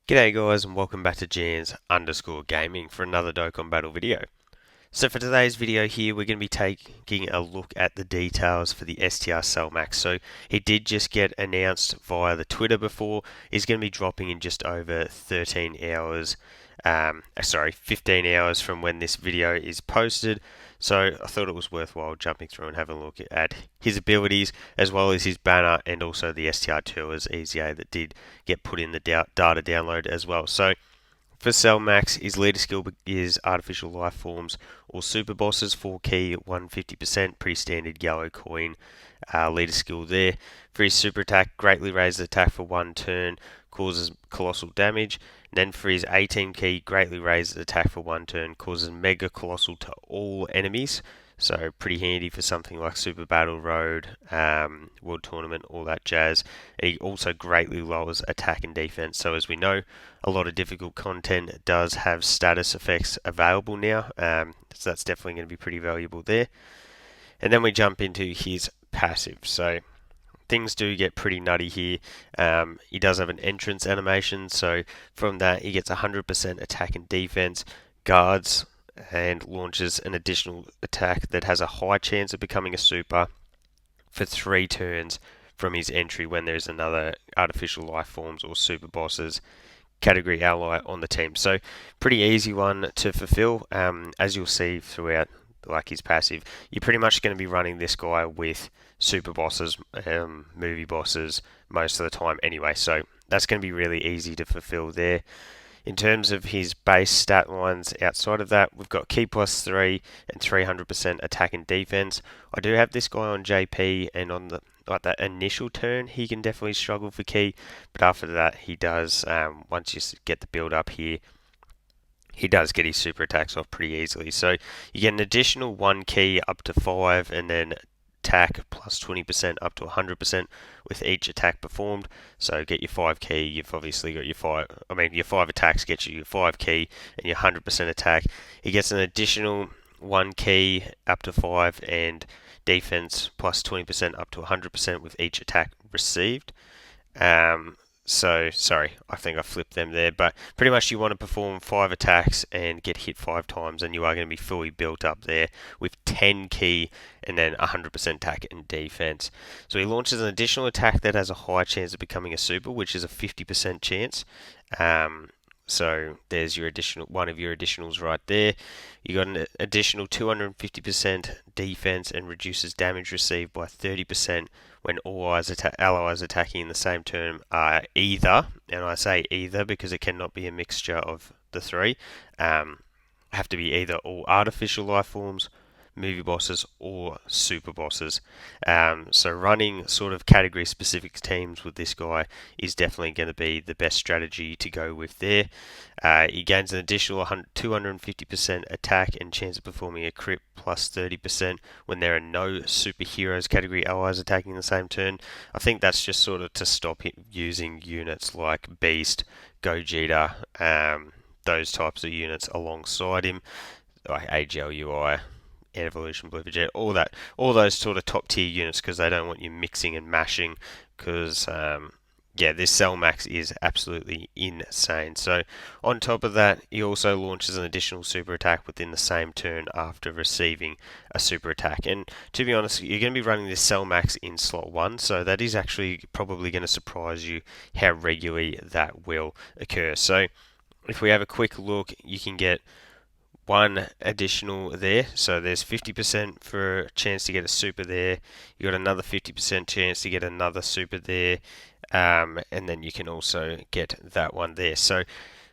G'day guys and welcome back to Jans_Gaming for another Dokkan Battle video. So for today's video here we're going to be taking a look at the details for the STR Cellmax. So he did just get announced via the Twitter before. He's going to be dropping in just over 13 hours, 15 hours from when this video is posted. So I thought it was worthwhile jumping through and having a look at his abilities as well as his banner and also the STR2 as EZA that did get put in the data download as well. So for Cellmax, his leader skill is Artificial Life Forms or Super Bosses, 4 key, 150%, pretty standard yellow coin leader skill there. For his super attack, greatly raises attack for 1 turn, causes colossal damage. And then for his 18 key, greatly raises attack for 1 turn, causes mega colossal to all enemies. So pretty handy for something like Super Battle Road, World Tournament, all that jazz. And he also greatly lowers attack and defense. So as we know, a lot of difficult content does have status effects available now. So that's definitely going to be pretty valuable there. And then we jump into his passive. So things do get pretty nutty here. He does have an entrance animation, so from that he gets 100% attack and defense, guards, and launches an additional attack that has a high chance of becoming a super for 3 turns from his entry when there's another artificial life forms or super bosses category ally on the team. So pretty easy one to fulfill. As you'll see throughout like his passive, you're pretty much going to be running this guy with super bosses, movie bosses most of the time anyway. So that's going to be really easy to fulfill there. In terms of his base stat lines outside of that, we've got key plus 3 and 300% attack and defense. I do have this guy on JP, and on the that initial turn he can definitely struggle for key, but after that he does, once you get the build up here, he does get his super attacks off pretty easily. So you get an additional 1 key up to 5, and then attack plus 20% up to 100% with each attack performed. So get your 5 key, you've obviously got your 5 attacks get you your 5 key and your 100% attack. He gets an additional 1 key up to 5 and defense plus 20% up to 100% with each attack received. So, sorry, I think I flipped them there, but pretty much you want to perform 5 attacks and get hit 5 times, and you are going to be fully built up there with 10 key and then 100% attack and defense. So he launches an additional attack that has a high chance of becoming a super, which is a 50% chance. So there's your one of your additionals right there. You got an additional 250% defense and reduces damage received by 30% when all allies attacking in the same turn are either, and I say either because it cannot be a mixture of the three, have to be either all artificial life forms, movie bosses, or super bosses. So running sort of category specific teams with this guy is definitely going to be the best strategy to go with there. He gains an additional 250% attack and chance of performing a crit plus 30% when there are no superheroes category allies attacking in the same turn. I think that's just sort of to stop him using units like Beast, Gogeta, those types of units alongside him, like AGLUI, Evolution, Blue Vegeta, all those sort of top tier units, because they don't want you mixing and mashing. Because this Cellmax is absolutely insane. So on top of that, he also launches an additional super attack within the same turn after receiving a super attack. And to be honest, you're going to be running this Cellmax in slot 1, so that is actually probably going to surprise you how regularly that will occur. So if we have a quick look, you can get 1 additional there, so there's 50% for a chance to get a super there. You got another 50% chance to get another super there, and then you can also get that one there. So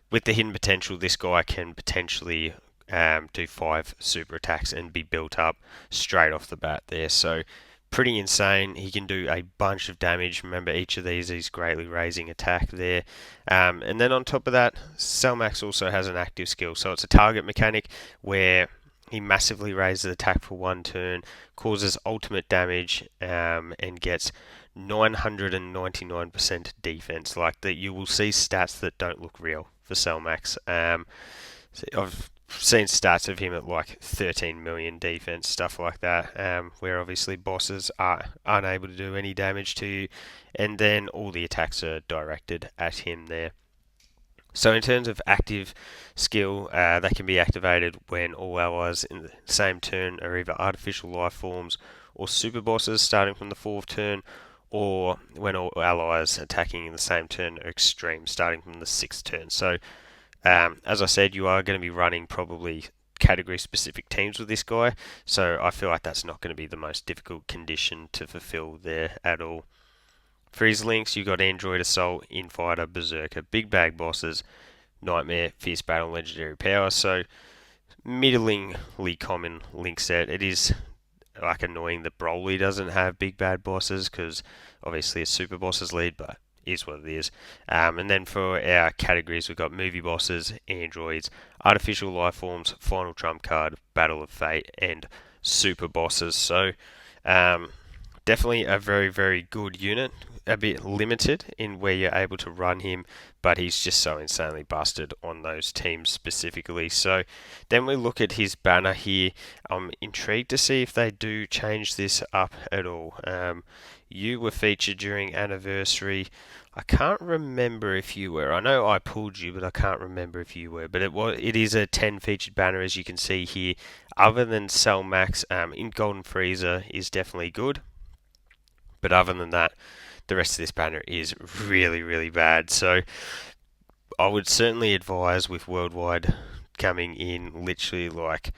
with the hidden potential, this guy can potentially do 5 super attacks and be built up straight off the bat there. So pretty insane. He can do a bunch of damage. Remember, each of these is greatly raising attack there. And then on top of that, Cellmax also has an active skill. So it's a target mechanic where he massively raises attack for 1 turn, causes ultimate damage, and gets 999% defense. Like that, you will see stats that don't look real for Cellmax. I've seen stats of him at like 13 million defense, stuff like that, where obviously bosses are unable to do any damage to you, and then all the attacks are directed at him there. So in terms of active skill, that can be activated when all allies in the same turn are either artificial life forms or super bosses starting from the 4th turn, or when all allies attacking in the same turn are extreme starting from the 6th turn. So as I said, you are going to be running probably category specific teams with this guy, so I feel like that's not going to be the most difficult condition to fulfill there at all. For his links, you've got Android Assault, Infighter, Berserker, Big Bag Bosses, Nightmare, Fierce Battle, Legendary Power. So, middlingly common link set. It is like annoying that Broly doesn't have Big Bad Bosses because obviously a Super Bosses lead, but is what it is. And then for our categories, we've got Movie Bosses, Androids, Artificial Life Forms, Final Trump Card, Battle of Fate, and Super Bosses. So, definitely a very, very good unit. A bit limited in where you're able to run him, but he's just so insanely busted on those teams specifically. So then we look at his banner here. I'm intrigued to see if they do change this up at all. You were featured during anniversary. I can't remember if you were. I know I pulled you, but I can't remember if you were. But it is a 10 featured banner, as you can see here. Other than Cell Max, in Golden Freezer is definitely good. But other than that, the rest of this banner is really, really bad. So I would certainly advise, with Worldwide coming in literally like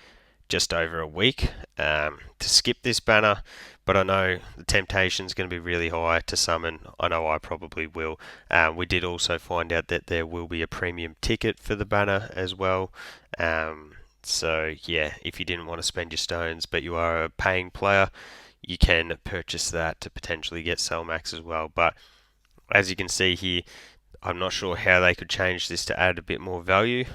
just over a week, to skip this banner. But I know the temptation is going to be really high to summon. I know I probably will. We did also find out that there will be a premium ticket for the banner as well. So yeah, if you didn't want to spend your stones but you are a paying player, you can purchase that to potentially get Cellmax as well. But as you can see here, I'm not sure how they could change this to add a bit more value.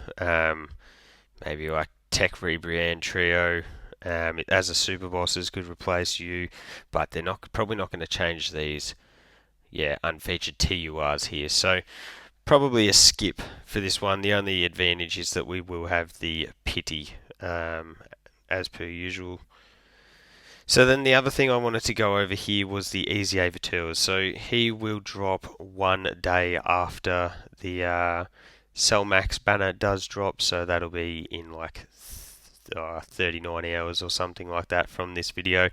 Maybe like Tech Rebriand Trio as a super bosses could replace you, but they're probably not going to change these. Yeah, unfeatured TURs here. So probably a skip for this one. The only advantage is that we will have the pity as per usual. So then the other thing I wanted to go over here was the Easy Avateur. So he will drop 1 day after the Cellmax banner does drop. So that'll be in like 39 hours or something like that from this video.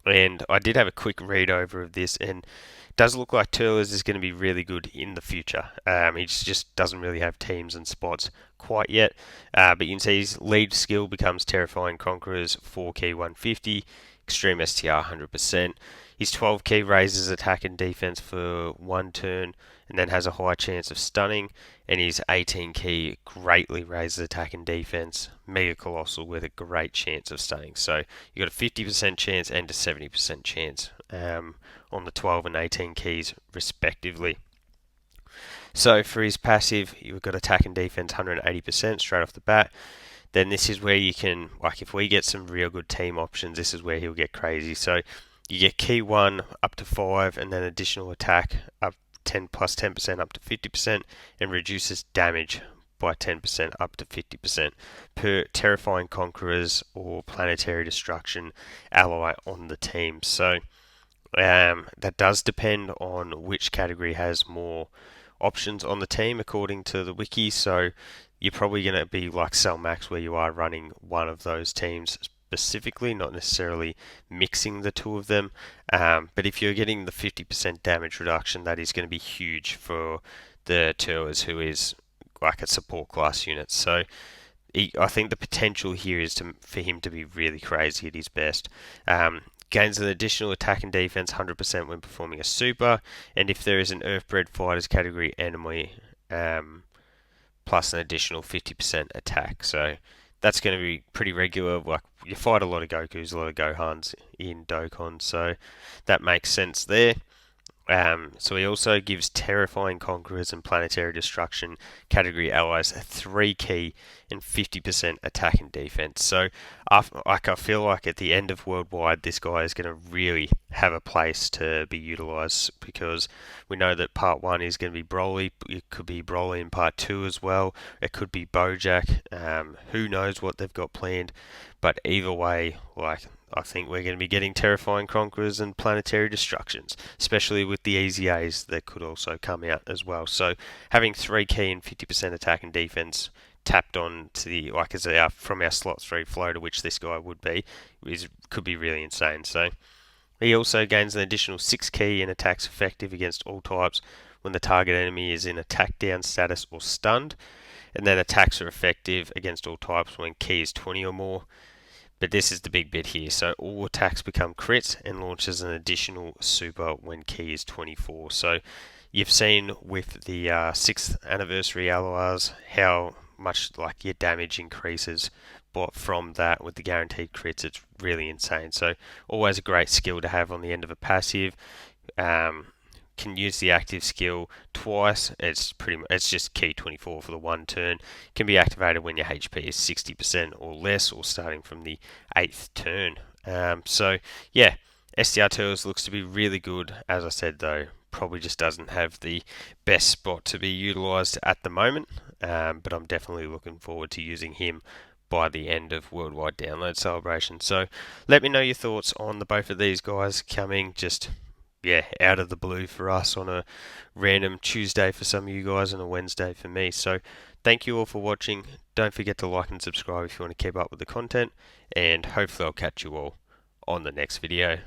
And I did have a quick read over of this, and it does look like Turles is going to be really good in the future. He just doesn't really have teams and spots quite yet. But you can see his lead skill becomes Terrifying Conquerors, 4 key 150, Extreme STR 100%. His 12 key raises attack and defense for 1 turn, and then has a high chance of stunning. And his 18 key greatly raises attack and defense, Mega Colossal, with a great chance of stunning. So you got a 50% chance and a 70% chance on the 12 and 18 keys respectively. So for his passive, you've got attack and defense 180% straight off the bat. Then this is where you can, like if we get some real good team options, this is where he'll get crazy. So you get key 1 up to 5, and then additional attack up 10 plus 10% up to 50%, and reduces damage by 10% up to 50% per Terrifying Conquerors or Planetary Destruction ally on the team. So that does depend on which category has more options on the team according to the wiki. So you're probably going to be like Cellmax, where you are running one of those teams specifically, not necessarily mixing the two of them. But if you're getting the 50% damage reduction, that is going to be huge for the Turles, who is like a support class unit. So I think the potential here is for him to be really crazy at his best. Gains an additional attack and defense 100% when performing a super, and if there is an Earthbred Fighters category enemy, plus an additional 50% attack. So that's going to be pretty regular. Like you fight a lot of Gokus, a lot of Gohans in Dokkan, so that makes sense there. So he also gives Terrifying Conquerors and Planetary Destruction category allies a 3 key and 50% attack and defense. So I feel like at the end of Worldwide, this guy is going to really have a place to be utilised, because we know that part 1 is going to be Broly. It could be Broly in part 2 as well. It could be Bojack. Who knows what they've got planned? But either way, like I think we're going to be getting Terrifying Conquerors and Planetary Destructions, especially with the Easy A's that could also come out as well. So having 3 key and 50% attack and defense tapped on to the from our slot 3 floater, which this guy would be, could be really insane. So he also gains an additional 6 key and attacks effective against all types when the target enemy is in attack down status or stunned, and then attacks are effective against all types when key is 20 or more. But this is the big bit here. So all attacks become crits and launches an additional super when key is 24. So you've seen with the 6th anniversary LORs how much like your damage increases, but from that with the guaranteed crits, it's really insane. So always a great skill to have on the end of a passive. Can use the active skill twice. It's just key 24 for the 1 turn. Can be activated when your HP is 60% or less, or starting from the 8th turn. So yeah, STR Turtles looks to be really good. As I said though, probably just doesn't have the best spot to be utilised at the moment. But I'm definitely looking forward to using him by the end of Worldwide Download Celebration. So let me know your thoughts on the both of these guys coming just out of the blue for us on a random Tuesday for some of you guys and a Wednesday for me. So thank you all for watching. Don't forget to like and subscribe if you want to keep up with the content, and hopefully I'll catch you all on the next video.